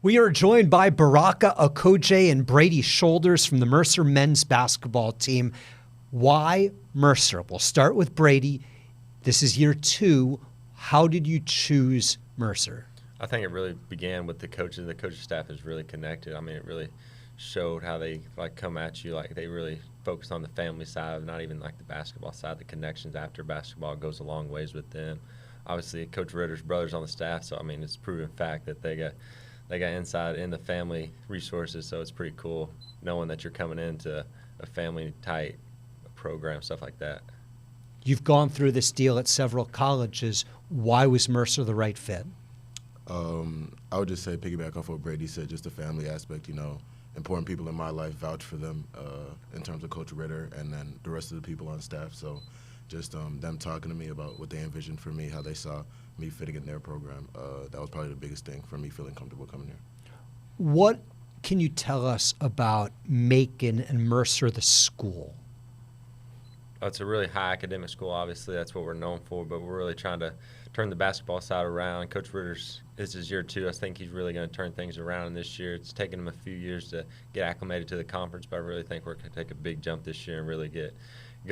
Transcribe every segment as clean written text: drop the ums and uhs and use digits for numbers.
We are joined by Baraka Okoje and Brady Shoulders from the Mercer men's basketball team. Why Mercer? We'll start with Brady. This is year 2. How did you choose Mercer? I think it really began with the coaches. The coaching staff is really connected. I mean, it really showed how they come at you. They really focus on the family side, not even the basketball side. The connections after basketball goes a long ways with them. Obviously, Coach Ritter's brothers on the staff, so I mean, it's proven fact that they got inside in the family resources. So it's pretty cool knowing that you're coming into a family tight program, stuff like that. You've gone through this deal at several colleges. Why was Mercer the right fit? I would just say, piggyback off what Brady said, just the family aspect. Important people in my life vouch for them in terms of Coach Ritter and then the rest of the people on staff. So just them talking to me about what they envisioned for me, how they saw me fitting in their program, that was probably the biggest thing for me feeling comfortable coming here. What can you tell us about Macon and Mercer, the school? It's a really high academic school, obviously. That's what we're known for, but we're really trying to turn the basketball side around. Coach Ritter's, this is year 2. I think he's really going to turn things around in this year. It's taken him a few years to get acclimated to the conference, but I really think we're going to take a big jump this year and really get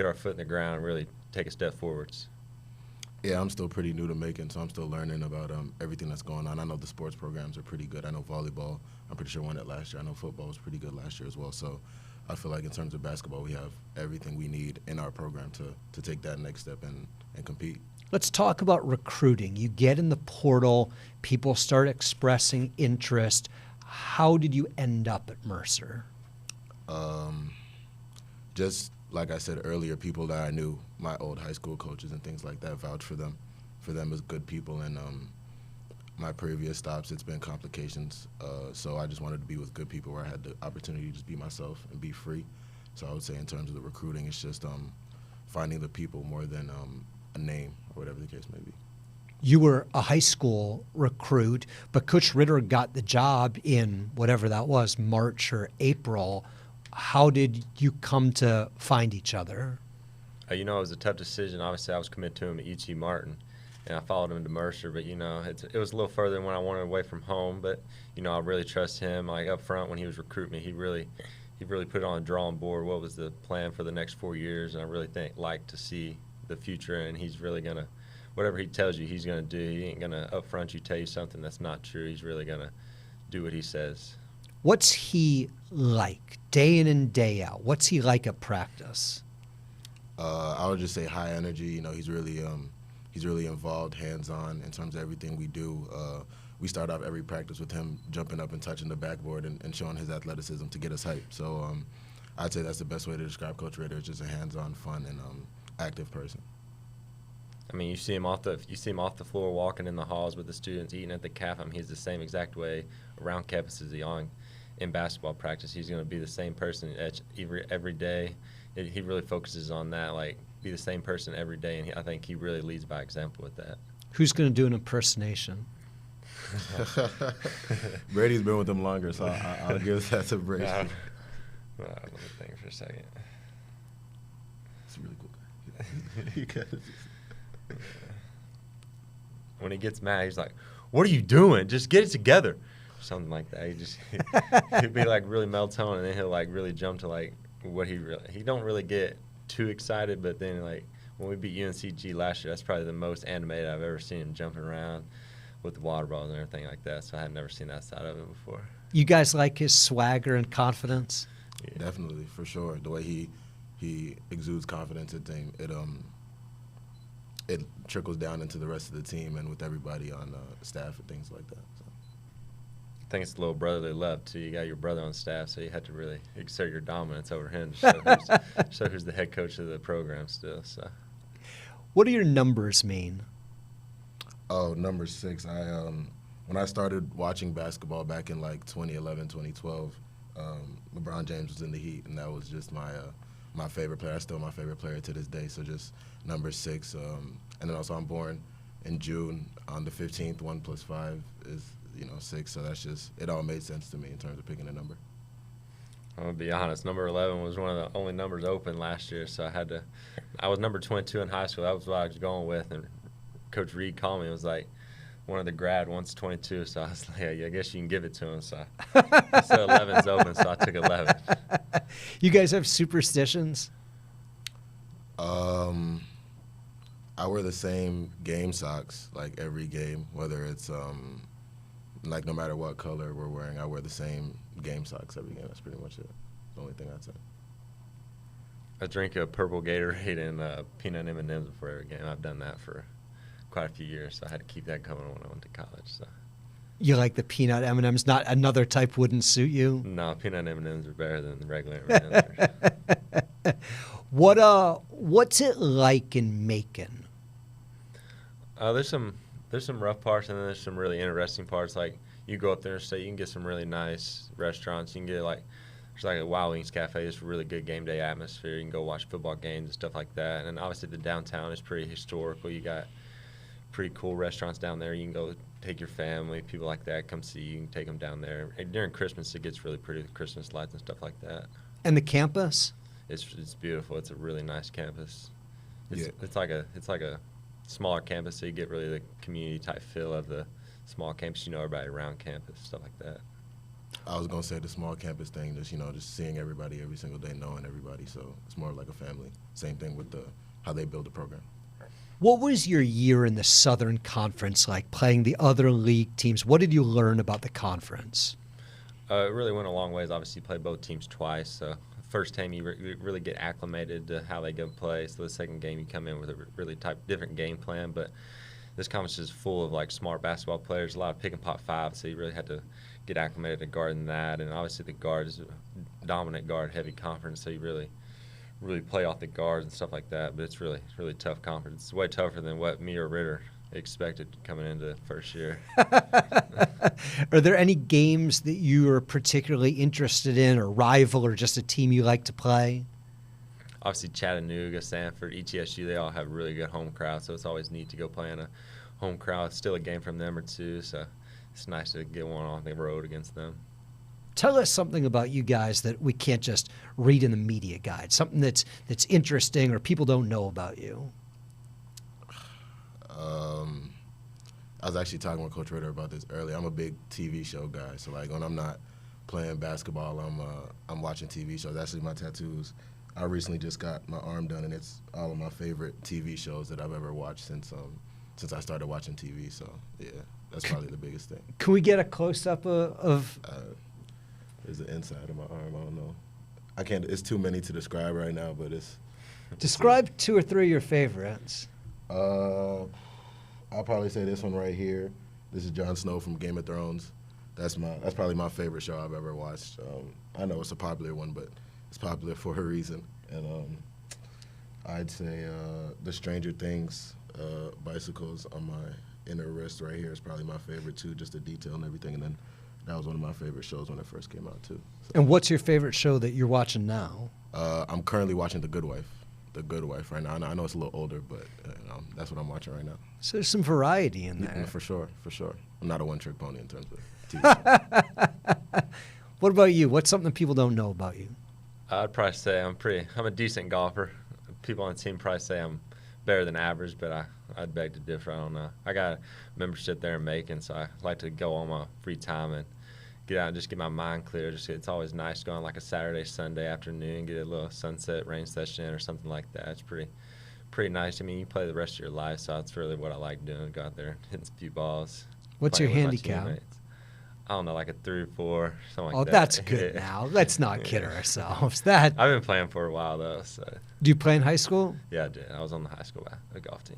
our foot in the ground and really take a step forwards. Yeah, I'm still pretty new to Macon, so I'm still learning about everything that's going on. I know the sports programs are pretty good. I know volleyball, I'm pretty sure won that last year. I know football was pretty good last year as well. So I feel like in terms of basketball, we have everything we need in our program to take that next step and compete. Let's talk about recruiting. You get in the portal, people start expressing interest. How did you end up at Mercer? Just like I said earlier, people that I knew, my old high school coaches and things like that, vouch for them as good people. And my previous stops, it's been complications. So I just wanted to be with good people where I had the opportunity to just be myself and be free. So I would say in terms of the recruiting, it's just finding the people more than a name or whatever the case may be. You were a high school recruit, but Coach Ritter got the job in whatever that was, March or April. How did you come to find each other? It was a tough decision. Obviously, I was committed to him at UT Martin, and I followed him to Mercer. But, it was a little further than when I wanted away from home. But, I really trust him. Up front when he was recruiting me, he really put it on the drawing board. What was the plan for the next 4 years? And I really like to see the future, and he's really going to, whatever he tells you he's going to do, he ain't going to up front you tell you something that's not true. He's really going to do what he says. What's he like day in and day out? What's he like at practice? I would just say high energy. He's really involved, hands-on in terms of everything we do. We start off every practice with him jumping up and touching the backboard and showing his athleticism to get us hyped. So I'd say that's the best way to describe Coach Ritter. It's just a hands-on, fun, and active person. I mean, you see him off the floor, walking in the halls with the students, eating at the cafe. I mean, he's the same exact way around campus as he on in basketball practice. He's going to be the same person every day. He really focuses on that, be the same person every day, and I think he really leads by example with that. Who's going to do an impersonation? Brady's been with him longer, so I'll give that to Brady. Let me think for a second. He's a really cool guy. When he gets mad, he's like, "What are you doing? Just get it together." Something like that. He'd be really meltone, and then he'll really jump to what he don't really get too excited, but then when we beat UNCG last year, that's probably the most animated I've ever seen him jumping around with the water bottles and everything like that. So I had never seen that side of it before. You guys like his swagger and confidence? Yeah. Definitely, for sure. The way he exudes confidence, it trickles down into the rest of the team and with everybody on staff and things like that. So. I think it's the little brotherly love, too. You got your brother on staff, so you had to really exert your dominance over him to show who's the head coach of the program still. So, what do your numbers mean? Oh, number 6. When I started watching basketball back in 2011, 2012, LeBron James was in the Heat, and that was just my favorite player. That's still my favorite player to this day. So just number 6. And then also I'm born in June on the 15th. 1 + 5 is 6. So that's just, it all made sense to me in terms of picking a number. I'm going to be honest, number 11 was one of the only numbers open last year, so I was number 22 in high school. That was what I was going with, and Coach Reed called me and was like, one of the grad wants 22, so I was like, yeah, I guess you can give it to him. So I said 11's open, so I took 11. You guys have superstitions? I wear the same game socks like every game, whether it's like no matter what color we're wearing, I wear the same game socks every game. That's pretty much it. The only thing I'd say. I drink a purple Gatorade and peanut M&Ms before every game. I've done that for quite a few years, so I had to keep that going when I went to college. So. You like the peanut M&Ms? Not another type wouldn't suit you? No, peanut M&Ms are better than the regular M&Ms. What's it like in Macon? There's some rough parts, and then there's some really interesting parts. Like you go up there and say you can get some really nice restaurants. You can get there's like a Wild Wings Cafe. It's a really good game day atmosphere. You can go watch football games and stuff like that. And obviously the downtown is pretty historical. You got pretty cool restaurants down there. You can go take your family, people like that, come see you. You can take them down there. And during Christmas, it gets really pretty with Christmas lights and stuff like that. And the campus? It's beautiful. It's a really nice campus. Yeah. It's like a smaller campus, so you get really the community type feel of the small campus. You know everybody around campus, stuff like that. I was gonna say the small campus thing, just seeing everybody every single day, knowing everybody. So it's more like a family. Same thing with how they build the program. What was your year in the Southern Conference like, playing the other league teams? What did you learn about the conference? It really went a long ways. Obviously, you played both teams twice. So first time you really get acclimated to how they go play. So the second game you come in with a really different game plan. But this conference is full of smart basketball players, a lot of pick and pop five. So you really had to get acclimated to guarding that. And obviously the guard is a dominant guard heavy conference. So you really play off the guards and stuff like that. But it's really tough conference. It's way tougher than what me or Ritter expected coming into the first year. Are there any games that you are particularly interested in, or rival, or just a team you like to play? Obviously Chattanooga, Sanford, ETSU, they all have really good home crowds, so it's always neat to go play in a home crowd. It's still a game from them or two, so it's nice to get one on the road against them. Tell us something about you guys that we can't just read in the media guide, something that's interesting or people don't know about you. I was actually talking with Coach Ritter about this earlier. I'm a big TV show guy, so when I'm not playing basketball, I'm watching TV shows. Actually, my tattoos, I recently just got my arm done, and it's all of my favorite TV shows that I've ever watched since I started watching TV. So yeah, that's probably the biggest thing. Can we get a close up of? There's the inside of my arm. I don't know. I can't. It's too many to describe right now, but it's. Describe 2 or 3 of your favorites. I'll probably say this one right here. This is Jon Snow from Game of Thrones. That's probably my favorite show I've ever watched. I know it's a popular one, but it's popular for a reason. And I'd say the Stranger Things bicycles on my inner wrist right here is probably my favorite too, just the detail and everything. And then that was one of my favorite shows when it first came out too. So. And what's your favorite show that you're watching now? I'm currently watching The Good Wife. The Good Wife right now. I know it's a little older, but that's what I'm watching right now. So there's some variety in there. Yeah, for sure. I'm not a one-trick pony in terms of TV. What about you? What's something people don't know about you? I'd probably say I'm a decent golfer. People on the team probably say I'm better than average, but I'd beg to differ. I don't know. I got a membership there in Macon, so I like to go on my free time and get out and just get my mind clear. It's always nice going a Saturday, Sunday afternoon, get a little sunset rain session or something like that. It's pretty nice. I mean, you play the rest of your life, so that's really what I like doing. Go out there, hitting a few balls. What's your with my handicap? teammates. I don't know, a 3 or 4, something like that. Oh, that's good now. Let's not kid ourselves. I've been playing for a while, though. So. Do you play in high school? Yeah, I did. I was on the high school golf team.